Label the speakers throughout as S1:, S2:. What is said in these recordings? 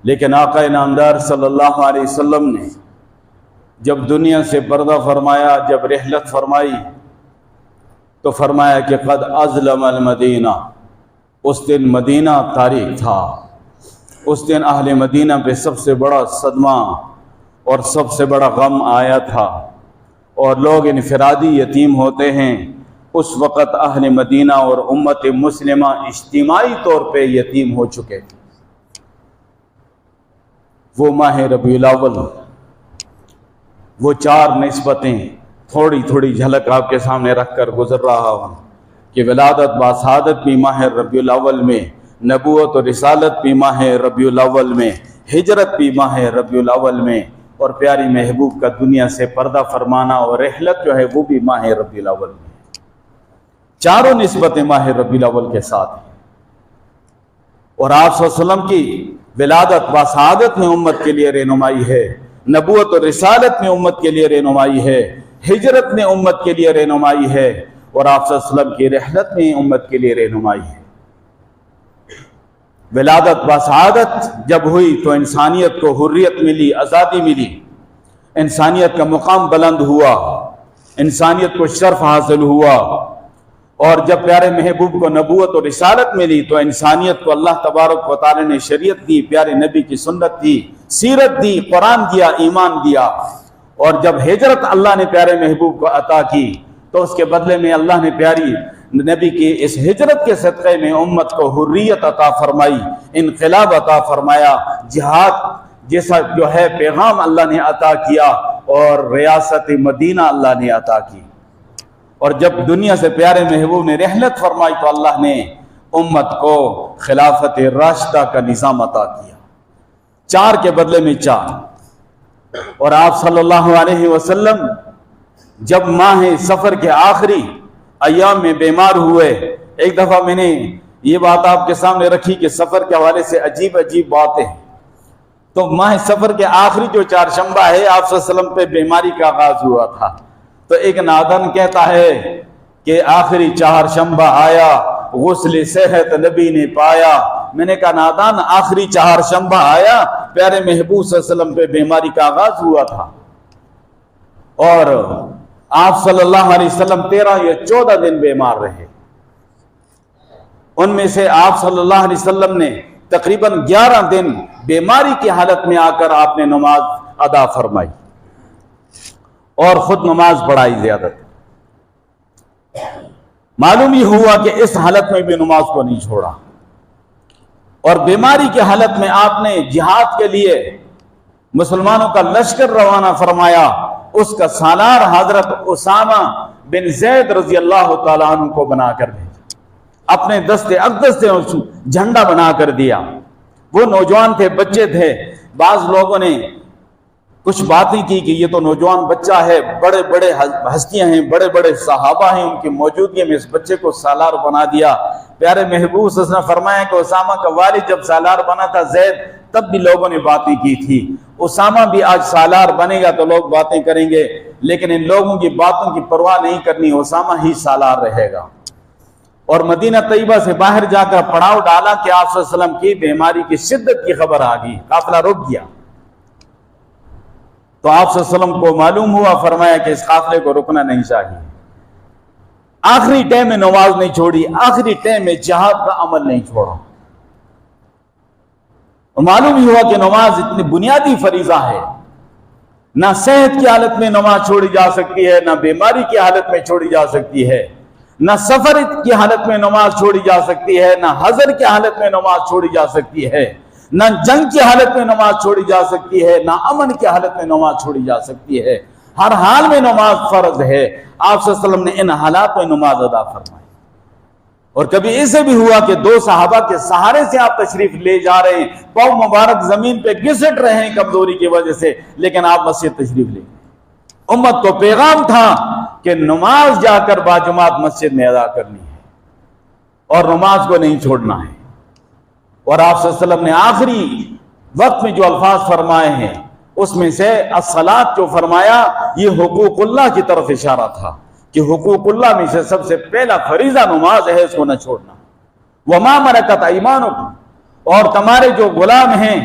S1: لیکن آقا نامدار صلی اللہ علیہ وسلم نے جب دنیا سے پردہ فرمایا، جب رحلت فرمائی، تو فرمایا کہ قد ازلم المدینہ، اس دن مدینہ تاریک تھا، اس دن اہل مدینہ پہ سب سے بڑا صدمہ اور سب سے بڑا غم آیا تھا، اور لوگ انفرادی یتیم ہوتے ہیں، اس وقت اہل مدینہ اور امت مسلمہ اجتماعی طور پہ یتیم ہو چکے تھے۔ وہ ماہ ربیع الاول، وہ 4 نسبتیں تھوڑی تھوڑی جھلک آپ کے سامنے رکھ کر گزر رہا ہوں کہ ولادت باسعادت بھی ماہ ربیع الاول میں، نبوت و رسالت بھی ماہ ربیع الاول میں، ہجرت بھی ماہ ربیع الاول میں، اور پیاری محبوب کا دنیا سے پردہ فرمانا اور رحلت جو ہے وہ بھی ماہ ربیع الاول میں۔ چاروں نسبتیں ماہ ربیع الاول کے ساتھ ہیں، اور آپ صلی اللہ علیہ وسلم کی ولادت باسعادت میں امت کے لیے رہنمائی ہے، نبوت و رسالت میں امت کے لیے رہنمائی ہے، ہجرت میں امت کے لیے رہنمائی ہے، اور آپ صلی اللہ علیہ وسلم کی رحلت میں امت کے لیے رہنمائی ہے۔ ولادت باسعادت جب ہوئی تو انسانیت کو حریت ملی، آزادی ملی، انسانیت کا مقام بلند ہوا، انسانیت کو شرف حاصل ہوا، اور جب پیارے محبوب کو نبوت و رسالت ملی تو انسانیت کو اللہ تبارک و تعالی نے شریعت دی، پیارے نبی کی سنت دی، سیرت دی، قرآن دیا، ایمان دیا، اور جب ہجرت اللہ نے پیارے محبوب کو عطا کی تو اس کے بدلے میں اللہ نے پیاری نبی کی اس ہجرت کے صدقے میں امت کو حریت عطا فرمائی، انقلاب عطا فرمایا، جہاد جیسا جو ہے پیغام اللہ نے عطا کیا، اور ریاست مدینہ اللہ نے عطا کی۔ اور جب دنیا سے پیارے محبوب نے رحلت فرمائی تو اللہ نے امت کو خلافت راشدہ کا نظام عطا کیا، 4 کے بدلے میں 4۔ اور آپ صلی اللہ علیہ وسلم جب ماہ سفر کے آخری ایام میں بیمار ہوئے، ایک دفعہ میں نے یہ بات آپ کے سامنے رکھی کہ سفر کے حوالے سے عجیب عجیب باتیں، تو ماہ سفر کے آخری جو 4 شنبہ ہے آپ صلی اللہ علیہ وسلم پہ بیماری کا آغاز ہوا تھا، تو ایک نادن کہتا ہے کہ آخری 4 شنبہ آیا، غسل صحت نبی نے پایا۔ میں نے کہا نادان، آخری 4 شنبہ آیا، پیارے محبوب صلی اللہ علیہ وسلم پہ بیماری کا آغاز ہوا تھا، اور آپ صلی اللہ علیہ وسلم 13 یا 14 دن بیمار رہے۔ ان میں سے آپ صلی اللہ علیہ وسلم نے تقریباً 11 دن بیماری کی حالت میں آ کر آپ نے نماز ادا فرمائی اور خود نماز پڑھائی زیادہ۔ معلوم یہ ہوا کہ اس حالت میں بھی نماز کو نہیں چھوڑا، اور بیماری کی حالت میں آپ نے جہاد کے لیے مسلمانوں کا لشکر روانہ فرمایا، اس کا سالار حضرت اسامہ بن زید رضی اللہ تعالیٰ عنہ کو بنا کر بھیجا، اپنے دست اقدس سے جھنڈا بنا کر دیا۔ وہ نوجوان تھے، بچے تھے، بعض لوگوں نے کچھ باتیں کی کہ یہ تو نوجوان بچہ ہے، بڑے بڑے ہستیاں ہیں، بڑے بڑے صحابہ ہیں، ان کی موجودگی میں اس بچے کو سالار بنا دیا۔ پیارے محبوب صلی اللہ علیہ وسلم نے فرمایا کہ اسامہ کا والد جب سالار بنا تھا زید، تب بھی لوگوں نے باتیں کی تھی، اسامہ بھی آج سالار بنے گا تو لوگ باتیں کریں گے، لیکن ان لوگوں کی باتوں کی پرواہ نہیں کرنی، اسامہ ہی سالار رہے گا۔ اور مدینہ طیبہ سے باہر جا کر پڑاؤ ڈالا کہ آپ صلی اللہ علیہ وسلم کی بیماری کی شدت کی خبر آ گئی، قافلہ رک گیا۔ تو آپ صلی اللہ علیہ وسلم کو معلوم ہوا، فرمایا کہ اس قافلے کو رکنا نہیں چاہیے۔ آخری ٹائم میں نماز نہیں چھوڑی، آخری ٹائم میں جہاد کا عمل نہیں چھوڑا۔ معلوم ہی ہوا کہ نماز اتنی بنیادی فریضہ ہے، نہ صحت کی حالت میں نماز چھوڑی جا سکتی ہے، نہ بیماری کی حالت میں چھوڑی جا سکتی ہے، نہ سفر کی حالت میں نماز چھوڑی جا سکتی ہے، نہ حضر کی حالت میں نماز چھوڑی جا سکتی ہے، نہ جنگ کی حالت میں نماز چھوڑی جا سکتی ہے، نہ امن کی حالت میں نماز چھوڑی جا سکتی ہے۔ ہر حال میں نماز فرض ہے۔ آپ صلی اللہ علیہ وسلم نے ان حالات میں نماز ادا فرمائی۔ اور کبھی ایسے بھی ہوا کہ 2 صحابہ کے سہارے سے آپ تشریف لے جا رہے ہیں، پاؤں مبارک زمین پہ گھسٹ رہے ہیں کمزوری کی وجہ سے، لیکن آپ مسجد تشریف لے گئے۔ امت کو پیغام تھا کہ نماز جا کر باجماعت مسجد میں ادا کرنی ہے اور نماز کو نہیں چھوڑنا ہے۔ اور آپ صلی اللہ علیہ وسلم نے آخری وقت میں جو الفاظ فرمائے ہیں اس میں سے الصلاۃ جو فرمایا، یہ حقوق اللہ کی طرف اشارہ تھا کہ حقوق اللہ میں سے سب سے پہلا فریضہ نماز ہے، اس کو نہ چھوڑنا۔ وما ملکت ایمانکم، اور تمہارے جو غلام ہیں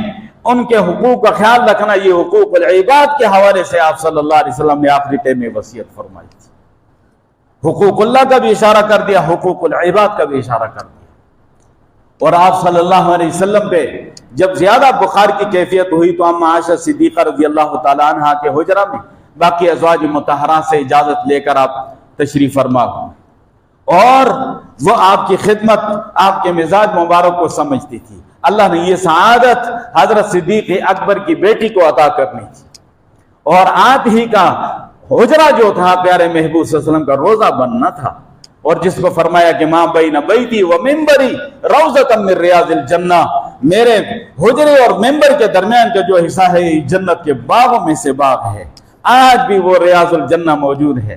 S1: ان کے حقوق کا خیال رکھنا، یہ حقوق العباد کے حوالے سے آپ صلی اللہ علیہ وسلم نے آخری ٹائم میں وصیت فرمائی تھی۔ حقوق اللہ کا بھی اشارہ کر دیا، حقوق العباد کا بھی اشارہ کر دیا۔ اور آپ صلی اللہ علیہ وسلم پہ جب زیادہ بخار کی کیفیت ہوئی تو اما عائشہ صدیقہ رضی اللہ تعالیٰ عنہ کے حجرہ میں باقی ازواج مطہرات سے اجازت لے کر آپ تشریف فرما ہوئے، اور وہ آپ کی خدمت، آپ کے مزاج مبارک کو سمجھتی تھی۔ اللہ نے یہ سعادت حضرت صدیق اکبر کی بیٹی کو عطا کرنی تھی، اور آپ ہی کا حجرہ جو تھا پیارے محبوب صلی اللہ علیہ وسلم کا روزہ بننا تھا، اور جس کو فرمایا کہ ماں بین بیتی و منبری روضۃ من ریاض الجنہ، میرے حجرے اور ممبر کے درمیان کا جو حصہ ہے یہ جنت کے باغوں میں سے باغ ہے، آج بھی وہ ریاض الجنہ موجود ہے۔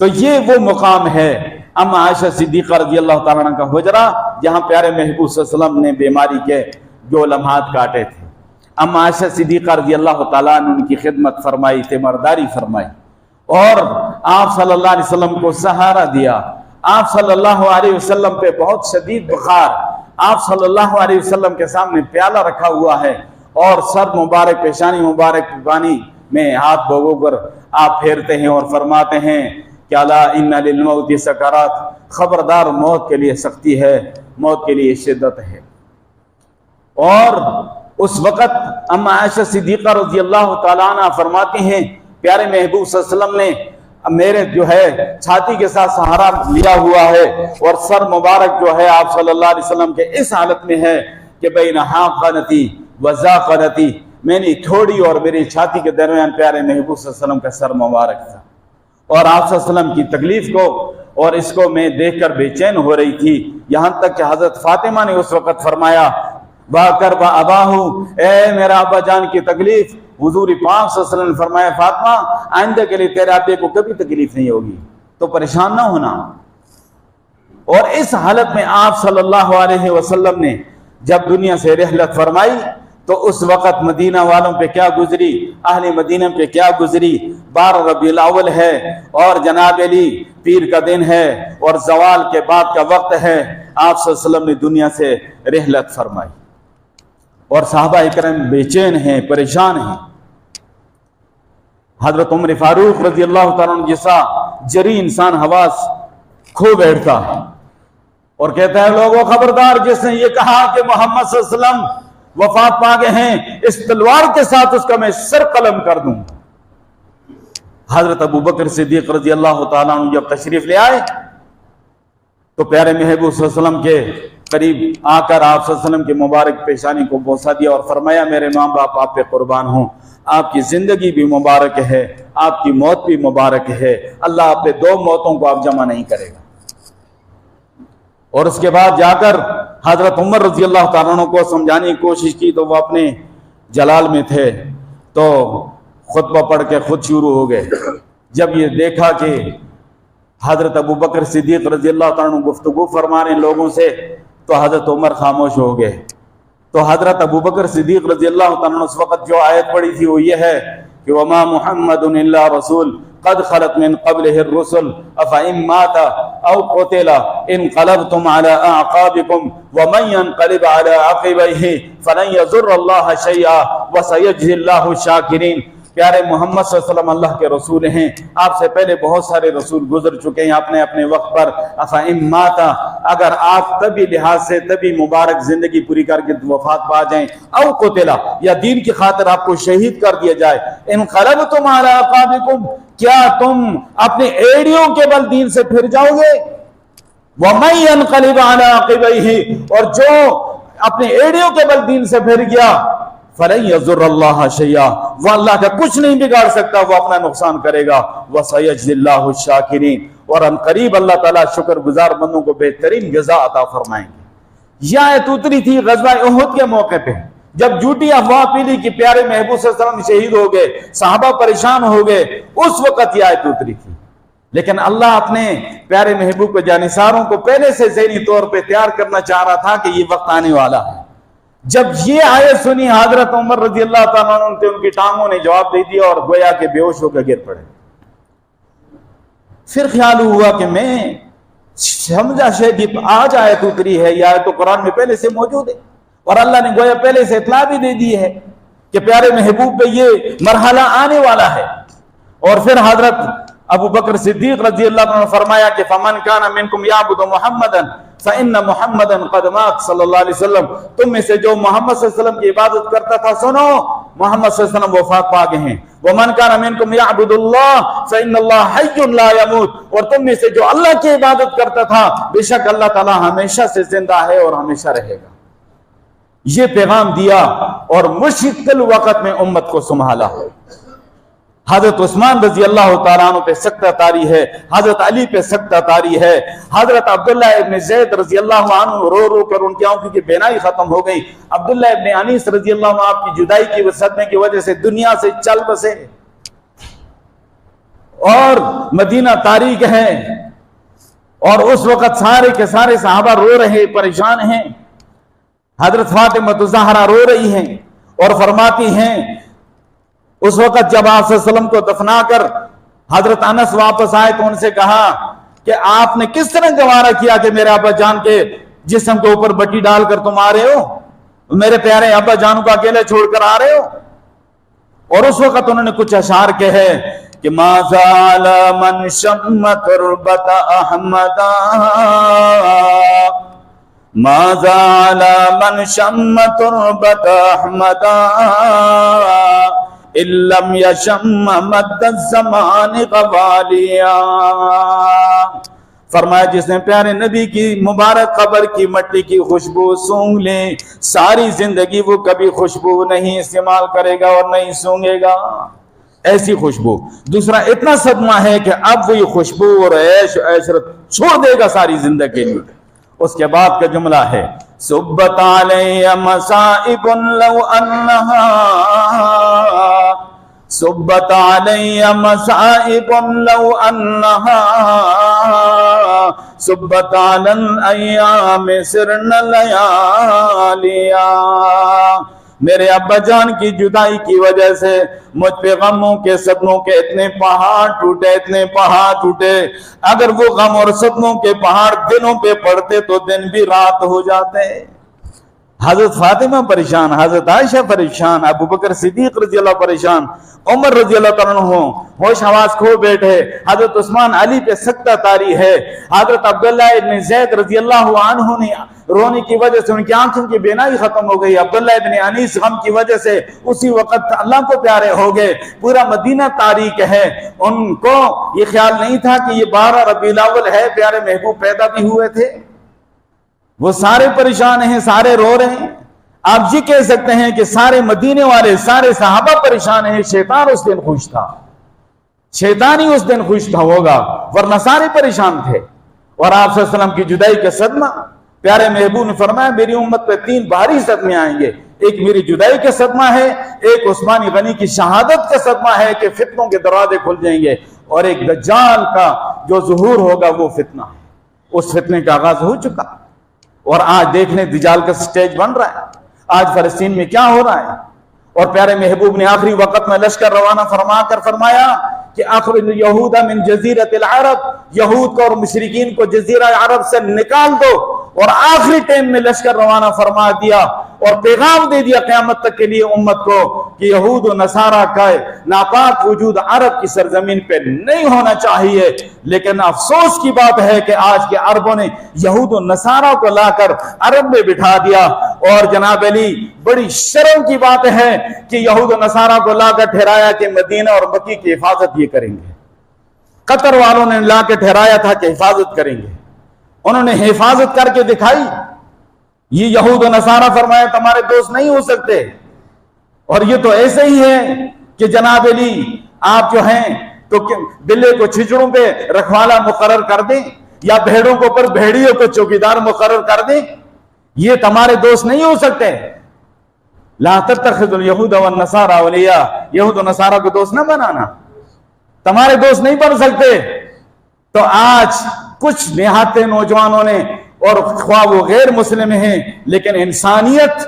S1: تو یہ وہ مقام ہے اما عائشہ صدیقہ رضی اللہ تعالیٰ عنہ کا حجرہ، جہاں پیارے محبوب صلی اللہ علیہ وسلم نے بیماری کے جو لمحات کاٹے تھے۔ اما عائشہ صدیقہ رضی اللہ تعالیٰ عنہ ان کی خدمت فرمائی، تیمارداری فرمائی، اور آپ صلی اللہ علیہ وسلم کو سہارا دیا۔ آپ صلی اللہ علیہ وسلم پہ بہت شدید بخار، آپ صلی اللہ علیہ وسلم کے سامنے پیالہ رکھا ہوا ہے، اور سر مبارک، پیشانی مبارک پانی میں ہاتھ بھگو کر آپ پھیرتے ہیں اور فرماتے ہیں کہ الا ان للموت سکرات، خبردار موت کے لیے سختی ہے، موت کے لیے شدت ہے۔ اور اس وقت اما عائشہ صدیقہ رضی اللہ تعالیٰ عنہ فرماتی ہیں پیارے محبوب صلی اللہ علیہ وسلم نے میرے جو ہے چھاتی کے ساتھ سہارا لیا ہوا ہے، اور سر مبارک جو ہے آپ صلی اللہ علیہ وسلم کے اس حالت میں ہے کہ بین حاقنتی و ذاقنتی، میں نے تھوڑی اور میری چھاتی کے درمیان پیارے محبوب صلی اللہ علیہ وسلم کا سر مبارک تھا، اور آپ صلی اللہ علیہ وسلم کی تکلیف کو اور اس کو میں دیکھ کر بے چین ہو رہی تھی، یہاں تک کہ حضرت فاطمہ نے اس وقت فرمایا با کر با اباہو، اے میرا ابا جان کی تکلیف۔ حضور پاک صلی اللہ علیہ وسلم نے فرمایا فاطمہ آئندہ کے لیے تیرے ابے کو کبھی تکلیف نہیں ہوگی، تو پریشان نہ ہونا۔ اور اس حالت میں آپ صلی اللہ علیہ وسلم نے جب دنیا سے رحلت فرمائی تو اس وقت مدینہ والوں پہ کیا گزری، اہل مدینہ پہ کیا گزری۔ 12 ربیع الاول ہے، اور جناب علی پیر کا دن ہے، اور زوال کے بعد کا وقت ہے۔ آپ صلی اللہ علیہ وسلم نے دنیا سے رحلت فرمائی، اور صحابہ اکرام بے چین ہیں، پریشان ہیں۔ حضرت عمر فاروق رضی اللہ تعالیٰ عنہ جیسا جری انسان حواس کھو بیٹھتا ہے اور کہتا ہے لوگوں خبردار، جس نے یہ کہا کہ محمد صلی اللہ علیہ وسلم وفات پا گئے ہیں، اس تلوار کے ساتھ اس کا میں سر قلم کر دوں۔ حضرت ابو بکر صدیق رضی اللہ تعالیٰ عنہ جب تشریف لے آئے تو پیارے محبوب صلی اللہ علیہ وسلم کے قریب آ کر آپ صلی اللہ علیہ وسلم کے مبارک پیشانی کو بوسہ دیا اور فرمایا میرے ماں باپ آپ پہ قربان ہوں، آپ کی زندگی بھی مبارک ہے، آپ کی موت بھی مبارک ہے، اللہ آپ پہ 2 موتوں کو آپ جمع نہیں کرے گا۔ اور اس کے بعد جا کر حضرت عمر رضی اللہ تعالیٰ عنہ کو سمجھانے کی کوشش کی تو وہ اپنے جلال میں تھے، تو خطبہ پڑھ کے خود شروع ہو گئے۔ جب یہ دیکھا کہ حضرت ابو بکر صدیق رضی اللہ تعالیٰ عنہ گفتگو فرما رہے ہیں لوگوں سے، تو حضرت عمر خاموش ہو گئے۔ تو حضرت ابو بکر صدیق رضی اللہ تعالیٰ عنہ اس وقت جو آیت پڑھی تھی وہ یہ ہے کہ وما محمد الا رسول قد خلت من قبله الرسل افإن مات او قتل انقلبتم على اعقابكم ومن ينقلب على عقبيه فلن يضر الله شيئا وسيجزي الله الشاكرين۔ پیارے محمد صلی اللہ علیہ وسلم اللہ کے رسول ہیں، آپ سے پہلے بہت سارے رسول گزر چکے ہیں اپنے اپنے وقت پر۔ افإن مات، اگر آپ طبی لحاظ سے طبی مبارک زندگی پوری کر کے وفات پا جائیں، او قتل، یا دین کی خاطر آپ کو شہید کر دیا جائے، انقلبتم علی اعقابکم، کیا تم اپنے ایڑیوں کے بل دین سے پھر جاؤ گے؟ ومن ينقلب علی عقبیہ، اور جو اپنے ایڑیوں کے بل دین سے پھر گیا، فَلَن يَضُرَّ اللَّهَ شَيْئًا، وہ اللہ کا کچھ نہیں بگاڑ سکتا، وہ اپنا نقصان کرے گا۔ وَسَيَجْزِي اللَّهُ الشَّاكِرِينَ، اور ان قریب اللہ تعالیٰ شکر گزار بندوں کو بہترین جزا عطا فرمائیں گے۔ یہ آیت اتری تھی غزوہ احد کے موقع پہ، جب جھوٹی افواہ پھیلی کہ پیارے محبوب صلی اللہ علیہ وسلم شہید ہو گئے، صحابہ پریشان ہو گئے، اس وقت یہ آیت اتری تھی۔ لیکن اللہ اپنے پیارے محبوب کے جانثاروں کو پہلے سے ذہنی طور پہ تیار کرنا چاہ رہا تھا کہ یہ وقت آنے والا ہے۔ جب یہ آیت سنی حضرت عمر رضی اللہ تعالیٰ عنہ ان کی ٹانگوں نے جواب دے دیا اور گویا کہ بے ہوش ہو کر گر پڑے۔ پھر خیال ہوا کہ میں سمجھا شاید آج آیت اتری ہے، یہ آیت تو قرآن میں پہلے سے موجود ہے، اور اللہ نے گویا پہلے سے اطلاع بھی دے دی ہے کہ پیارے محبوب پہ یہ مرحلہ آنے والا ہے. اور پھر حضرت ابو بکر صدیق رضی اللہ عنہ نے فرمایا کہ فمن کان منکم یعبد محمدا فان محمدا قد مات صلی اللہ علیہ وسلم. تم میں سے جو محمد صلی اللہ علیہ وسلم کی عبادت کرتا تھا سنو محمد صلی اللہ علیہ وسلم وفات پا گئے ہیں. ومن کان منکم یعبد اللہ فان اللہ حی لا یموت. اور تم میں سے جو اللہ کی عبادت کرتا تھا بے شک اللہ تعالی ہمیشہ سے زندہ ہے اور ہمیشہ رہے گا. یہ پیغام دیا اور مشکل وقت میں امت کو سنبھالا. حضرت عثمان رضی اللہ تعالیٰ عنہ پہ سکتہ طاری ہے, حضرت علی پہ سکتہ طاری ہے, حضرت عبداللہ ابن زید رضی اللہ عنہ رو رو کر ان کی آنکھوں کی بینائی ختم ہو گئی. عبداللہ ابن انیس رضی اللہ عنہ آپ کی جدائی کی صدمے کی وجہ سے دنیا سے چل بسے اور مدینہ تاریک ہے. اور اس وقت سارے کے سارے صحابہ رو رہے, پریشان ہیں. حضرت فاطمہ الزہرا رو رہی ہیں اور فرماتی ہیں اس وقت جب آپ صلی اللہ علیہ وسلم کو دفنا کر حضرت انس واپس آئے تو ان سے کہا کہ آپ نے کس طرح گوارا کیا کہ میرے ابا جان کے جسم کے اوپر بٹی ڈال کر تم آ رہے ہو, میرے پیارے ابا جان کو اکیلے چھوڑ کر آ رہے ہو. اور اس وقت انہوں نے کچھ اشعار کہے کہ ما زال من شم تربت احمدا ما زال من شم تربت احمدا لم یشم مد الزمان قبالیا. فرمایا جس نے پیارے نبی کی مبارک قبر کی مٹی کی خوشبو سونگ لے ساری زندگی وہ کبھی خوشبو نہیں استعمال کرے گا اور نہیں سونگے گا. ایسی خوشبو. دوسرا اتنا صدمہ ہے کہ اب وہ یہ خوشبو اور عیش عشرت چھوڑ دے گا ساری زندگی کے لیے. اس کے بعد کا جملہ ہے صبت علی مصائب لو انہا صبت علی مصائب لو انہا صبت علی الایام سرن لیالیا. میرے ابا جان کی جدائی کی وجہ سے مجھ پہ غموں کے صدموں کے اتنے پہاڑ ٹوٹے, اتنے پہاڑ ٹوٹے. اگر وہ غم اور صدموں کے پہاڑ دنوں پہ پڑتے تو دن بھی رات ہو جاتے. حضرت فاطمہ پریشان, حضرت عائشہ پریشان, ابو بکر صدیق رضی اللہ پریشان, عمر رضی اللہ تعالیٰ عنہ ہوش حواس کھو بیٹھے, حضرت عثمان علی پہ سکتہ طاری ہے, حضرت عبداللہ ابن زید رضی اللہ عنہ نے رونے کی وجہ سے ان کی آنکھوں کی بینائی ختم ہو گئی, عبداللہ ابن انیس غم کی وجہ سے اسی وقت اللہ کو پیارے ہو گئے, پورا مدینہ تاریک ہے. ان کو یہ خیال نہیں تھا کہ یہ 12 ربیع الاول ہے, پیارے محبوب پیدا بھی ہوئے تھے. وہ سارے پریشان ہیں, سارے رو رہے ہیں. آپ یہ کہہ سکتے ہیں کہ سارے مدینے والے سارے صحابہ پریشان ہیں. شیطان اس دن خوش تھا, شیطان ہی اس دن خوش تھا ہوگا, ورنہ سارے پریشان تھے. اور آپ صلی اللہ علیہ وسلم کی جدائی کا صدمہ, پیارے محبوب نے فرمایا میری امت پہ 3 بھاری صدمے آئیں گے. ایک میری جدائی کا صدمہ ہے, ایک عثمان غنی کی شہادت کا صدمہ ہے کہ فتنوں کے دروازے کھل جائیں گے, اور ایک دجال کا جو ظہور ہوگا وہ فتنہ ہے. اس فتنے کا آغاز ہو چکا اور آج دیکھنے دجال کا سٹیج بن رہا ہے. آج فلسطین میں کیا ہو رہا ہے. اور پیارے محبوب نے آخری وقت میں لشکر روانہ فرما کر فرمایا کہ اخرج یہود من جزیرۃ العرب, یہود کو اور مشرکین کو جزیرہ عرب سے نکال دو. اور آخری ٹائم میں لشکر روانہ فرما دیا اور پیغام دے دیا قیامت تک کے لیے امت کو کہ یہود و نصارہ کا ناپاک وجود عرب کی سرزمین پہ نہیں ہونا چاہیے. لیکن افسوس کی بات ہے کہ آج کے عربوں نے یہود و نصارہ کو لا کر عرب میں بٹھا دیا. اور جناب علی بڑی شرم کی بات ہے کہ یہود و نصارہ کو لا کر ٹھہرایا کہ مدینہ اور مکی کی حفاظت یہ کریں گے. قطر والوں نے لا کے ٹھہرایا تھا کہ حفاظت کریں گے, انہوں نے حفاظت کر کے دکھائی. یہ یہود و نصارہ فرمایا تمہارے دوست نہیں ہو سکتے. اور یہ تو ایسے ہی ہے کہ جناب علی آپ جو ہیں تو بلے کو چھچڑوں پہ رکھوالا مقرر کر دیں یا بھیڑوں کے اوپر بھیڑیوں کو چوکیدار مقرر کر دیں. یہ تمہارے دوست نہیں ہو سکتے. لا تتخذوا اليهود والنصارى اولیاء, یہود و نصارہ کو دوست نہ بنانا, تمہارے دوست نہیں بن سکتے. تو آج کچھ نہاتے نوجوانوں نے, اور خواہ وہ غیر مسلم ہیں لیکن انسانیت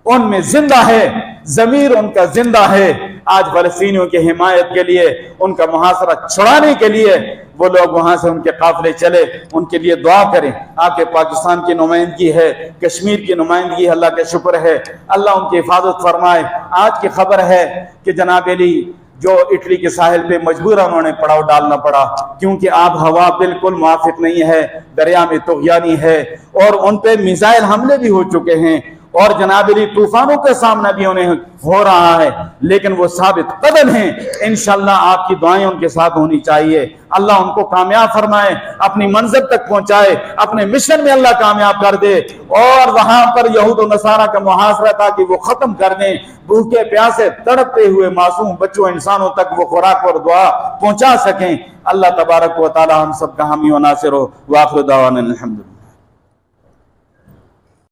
S1: ان میں زندہ ہے, ضمیر ان کا زندہ ہے, آج فلسطینیوں کی حمایت کے لیے, ان کا محاصرہ چھڑانے کے لیے وہ لوگ وہاں سے ان کے قافلے چلے، ان کے لیے دعا کریں۔ آ کے پاکستان کی نمائندگی ہے، کشمیر کی نمائندگی ہے، اللہ کا شکر ہے، اللہ ان کی حفاظت فرمائے۔ آج کی خبر ہے کہ جناب علی جو اٹلی کے ساحل پہ مجبور انہوں نے پڑاؤ ڈالنا پڑا، کیونکہ آب ہوا بالکل موافق نہیں ہے، دریا میں طغیانی ہے، اور ان پہ میزائل حملے بھی ہو چکے ہیں، اور جناب علی طوفانوں کا سامنا بھی انہیں ہو رہا ہے، لیکن وہ ثابت قدم ہیں۔ انشاءاللہ آپ کی دعائیں ان کے ساتھ ہونی چاہیے، اللہ ان کو کامیاب فرمائے، اپنی منزل تک پہنچائے، اپنے مشن میں اللہ کامیاب کر دے، اور وہاں پر یہود و نصارہ کا محاصرہ تھا کہ وہ ختم کر دیں، بھوکے پیاسے تڑپتے ہوئے معصوم بچوں انسانوں تک وہ خوراک اور دعا پہنچا سکیں۔ اللہ تبارک و تعالی ہم سب کا حامی و ناصر ہو۔ وآخر دعوانا الحمدللہ۔